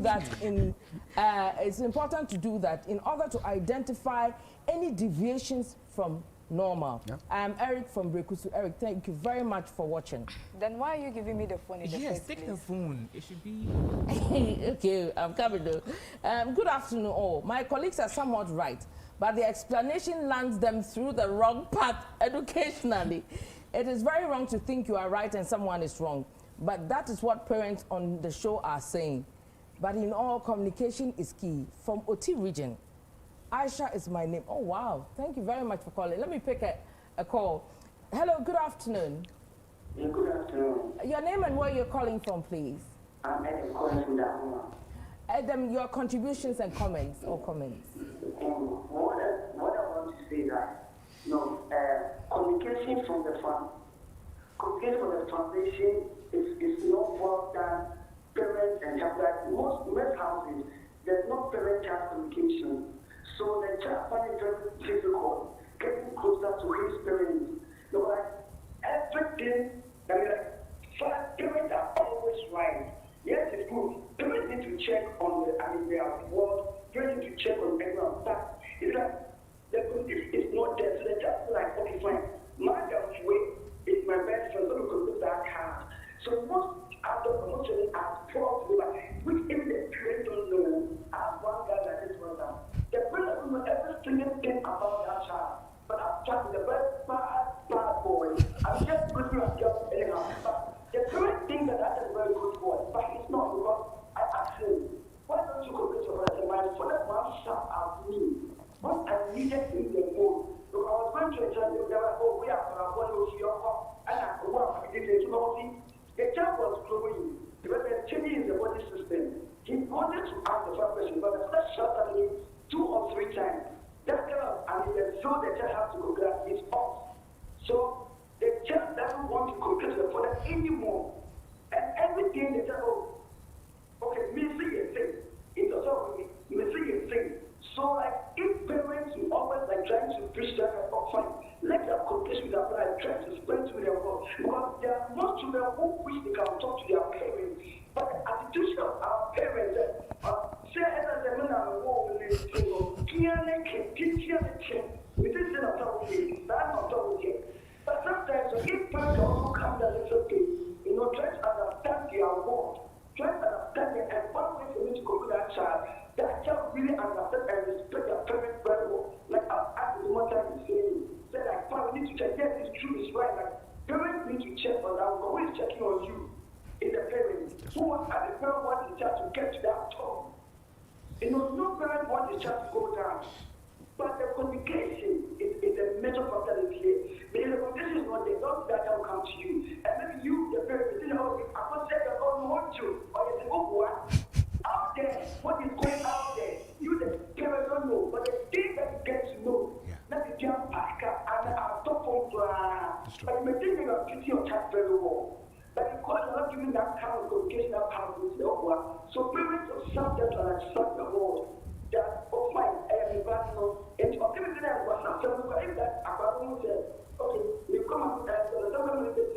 that in order to identify any deviations from normal. Yeah. I'm Eric from Brekusu. Eric, thank you very much for watching. Then why are you giving me the phone in the Yes, first take place? the phone. It should be... Okay, I'm coming though. Good afternoon all. My colleagues are somewhat right, but the explanation lands them through the wrong path educationally. It is very wrong to think you are right and someone is wrong, but that is what parents on the show are saying. But in all, communication is key. From Oti region, Aisha is my name. Oh, wow. Thank you very much for calling. Let me pick a call. Hello, good afternoon. Yeah, good afternoon. Your name and where you're calling from, please. I'm Adam calling from Dahoma. Adam, your contributions and comments or comments. What I want to say that, communication from the foundation is not well done. Parents and help that most houses, there's no parent-child communication. So the child finds it very difficult getting closer to his parents. Everything, parents are always right. Yes, it's good. Parents need to check on their work. Parents need to check on everyone. But it's like it's not there. So they just like, okay, fine. Madam's way is my best friend, so we can do that card. So most adults emotionally are poor to which even the parents don't know. I have one guy like this one time. The parents don't know every single thing about that child. But I'm trying the very bad boy. I'm just good at job anyhow. But the parents think that is a very good boy. But it's not because I asked him, why don't you commit your brother? My father one shot at me. What I needed in the mood. So I was going to tell you, they were, oh, we are from shout at me 2 or 3 times, that kind of, the zone the child has to cooperate is off. So the child doesn't want to cooperate with the father anymore. And everything the child, okay, me see a thing. It's also me see a thing. So like if parents will always like trying to preach that fine, let them cooperate with their father, try to spread to their world. Because there are most children who wish they can talk to their parents. But the attitude of our parents, say as a man and woman, but sometimes if parents also come down and say, you know, try to understand their world, try to understand it, and one way for me to go with that child really understand and respect their parents very well. Like I've asked one time to say like, we need to check, yes, it's true, it's right. Like, parents need to check on that, but who is checking on you? Is the parents. Who wants the parent wants the child to get to that top? You know, no parent wants the child to go down. But the communication is a major factor here. Because the communication is not there, not that child will come to you. And maybe you, the parent, you know, I'm not saying that God wants you, or you say, oh, what? Out there, what is going out there? You, the parent, don't know. But the thing that you get to know, let me jump back and I'll stop on. But you may think you are treating your child very well. But because you're not giving that kind of communication, that kind of work, so parents of some that are like such the world that of my environment and of everything else was not so if that about said, okay, you come up and the government is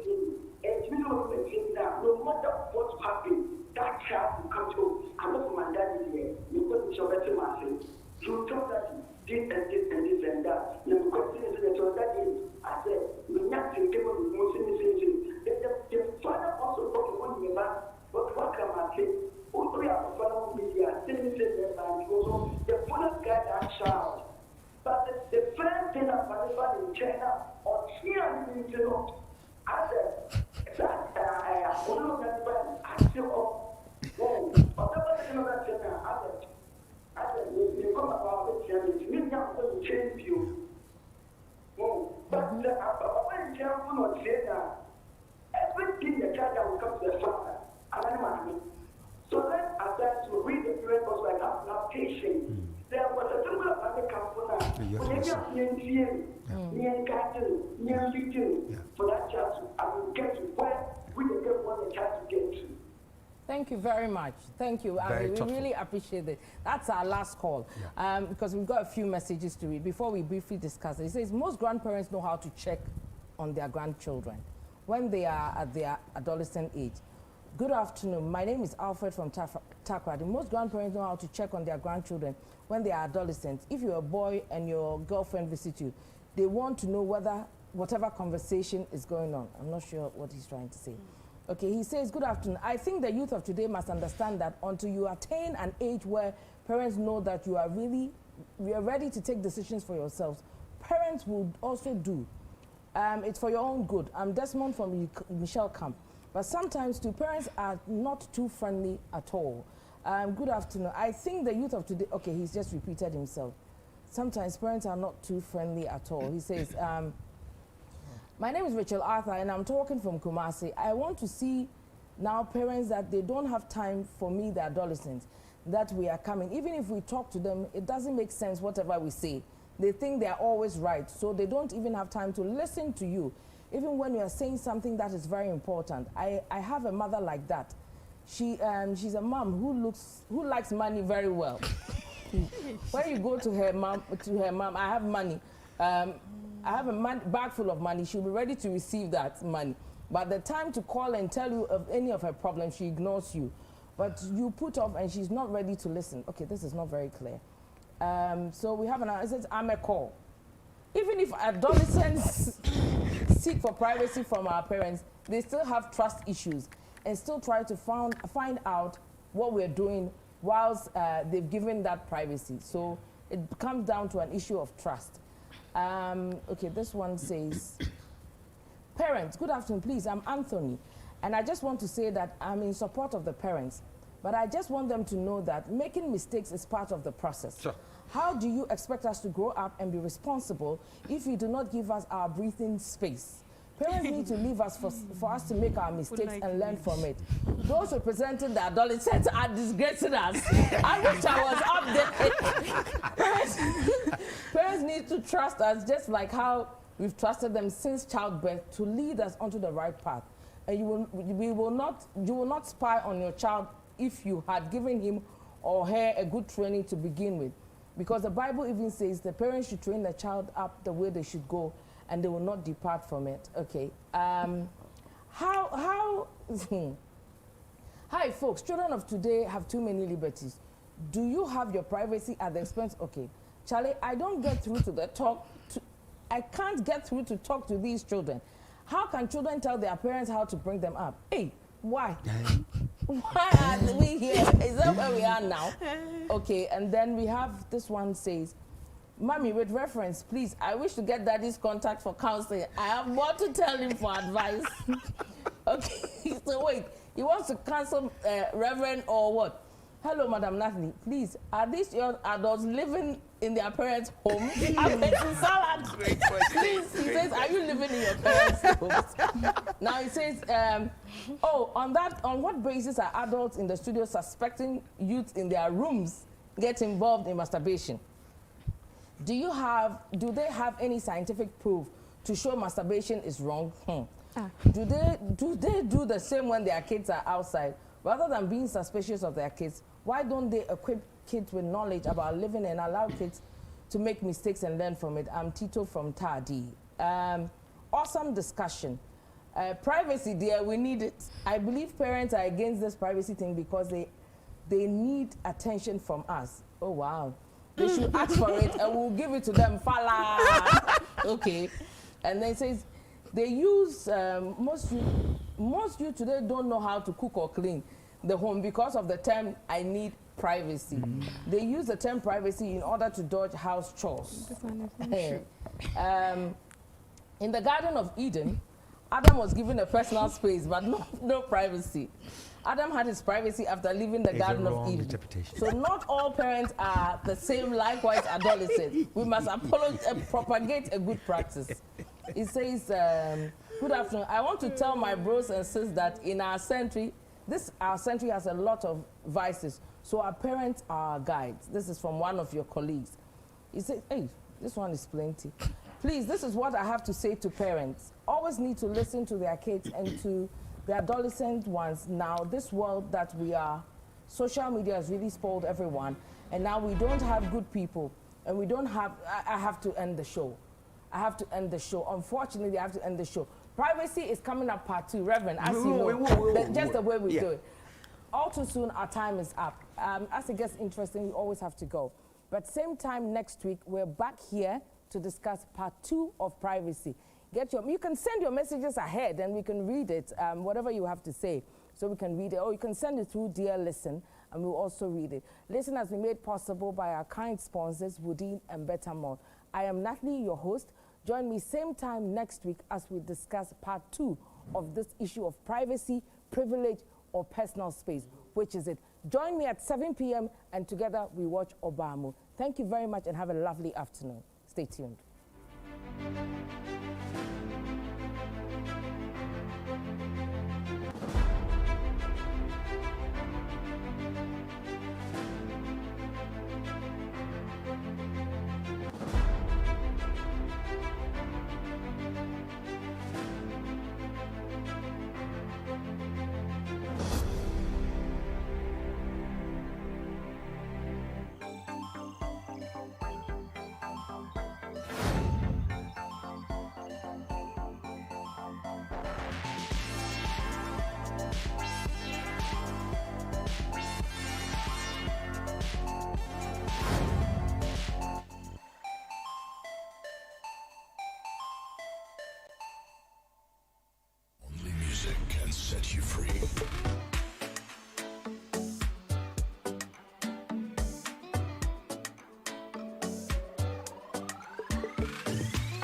and you know the thing now, no matter what's happening, that child will come to I'm not my dad is here, you put the better massive. You tell that this and this and this and that. You question is that your daddy I said, we're not to give us the most innocent. The father also talking on the back, but what can I say? We have a father media, and also the father guide that child. But the first thing that father in China or here in the north, I said, that I don't know that I still whatever the thing that I said, you come about it, you not going to change you. But when you not say that, everything the child will come to the father, and I'm money. So then, as I to read the parent was like, have patience. There was a little of other company, for that child to get to where we want the child to get to. Thank you very much. Thank you. We really appreciate it. That's our last call because we've got a few messages to read before we briefly discuss it. It says most grandparents know how to check on their grandchildren when they are at their adolescent age. Good afternoon. My name is Alfred from Takrady. Most grandparents know how to check on their grandchildren when they are adolescents. If you're a boy and your girlfriend visits you, they want to know whatever conversation is going on. I'm not sure what he's trying to say. Okay, he says, good afternoon. I think the youth of today must understand that until you attain an age where parents know that you are ready to take decisions for yourselves, parents will also do. It's for your own good. I'm Desmond from Michelle Camp. But sometimes too, parents are not too friendly at all. Good afternoon. I think the youth of today, okay, he's just repeated himself. Sometimes parents are not too friendly at all. He says, my name is Rachel Arthur and I'm talking from Kumasi. I want to see now parents that they don't have time for me, the adolescents, that we are coming. Even if we talk to them, it doesn't make sense whatever we say. They think they're always right, so they don't even have time to listen to you. Even when you are saying something that is very important. I have a mother like that. She's a mom who likes money very well. When you go to her mom, I have money. I have a bag full of money. She'll be ready to receive that money. But the time to call and tell you of any of her problems, she ignores you. But you put off and she's not ready to listen. Okay, this is not very clear. So we have it says, I'm a call. Even if adolescents seek for privacy from our parents, they still have trust issues and still try to find out what we're doing whilst they've given that privacy. So it comes down to an issue of trust. Okay, this one says, parents, good afternoon, please, I'm Anthony. And I just want to say that I'm in support of the parents, but I just want them to know that making mistakes is part of the process. Sure. How do you expect us to grow up and be responsible if you do not give us our breathing space? Parents need to leave us for us to make our mistakes and learn from it. Those representing the adolescents are disgracing us. I wish I was up there. Parents need to trust us just like how we've trusted them since childbirth to lead us onto the right path. And you will not spy on your child if you had given him or her a good training to begin with. Because the Bible even says the parents should train the child up the way they should go and they will not depart from it. Okay. Hi folks, children of today have too many liberties. Do you have your privacy at the expense? Okay. Charlie, I don't get through to the talk. I can't get through to talk to these children. How can children tell their parents how to bring them up? Hey, why? Why are we here? Is that where we are now? Okay, and then we have this one says, Mommy, with reference, please, I wish to get daddy's contact for counseling. I have more to tell him for advice. Okay, so wait, he wants to cancel Reverend or what? Hello, Madam Natalie. Please, are these young adults living in their parents' home? I'm making salad. Please, he says, are you living in your parents' homes? Now he says, on what basis are adults in the studio suspecting youth in their rooms get involved in masturbation? Do they have any scientific proof to show masturbation is wrong? Do they do the same when their kids are outside? Rather than being suspicious of their kids, why don't they equip kids with knowledge about living and allow kids to make mistakes and learn from it? I'm Tito from Tadi. Awesome discussion. Privacy, dear, we need it. I believe parents are against this privacy thing because they need attention from us. Oh, wow. They should ask for it and we'll give it to them. Fala. Okay. And then it says, they use, most youth today don't know how to cook or clean the home because of the term, I need privacy. They use the term privacy in order to dodge house chores. In the Garden of Eden, Adam was given a personal space, but no privacy. Adam had his privacy after leaving the Garden of Eden. So not all parents are the same, likewise adolescents. We must propagate a good practice. It says, good afternoon. I want to tell my bros and sisters that in our century, our century has a lot of vices. So our parents are our guides. This is from one of your colleagues. He said, hey, this one is plenty. Please, this is what I have to say to parents. Always need to listen to their kids and to the adolescent ones. Now, this world that we are, social media has really spoiled everyone. And now we don't have good people. And we don't have, I have to end the show. I have to end the show. Unfortunately, I have to end the show. Privacy is coming up part 2, Reverend, as you know, just the way we do it. All too soon, our time is up. As it gets interesting, we always have to go. But same time next week, we're back here to discuss part 2 of privacy. You can send your messages ahead and we can read it, whatever you have to say, so we can read it. Or you can send it through Dear Listen, and we'll also read it. Listen has been made possible by our kind sponsors, Woodin and Bettermore. I am Natalie, your host. Join me same time next week as we discuss part 2 of this issue of privacy, privilege, or personal space. Which is it? Join me at 7 p.m. and together we watch Obama. Thank you very much and have a lovely afternoon. Stay tuned.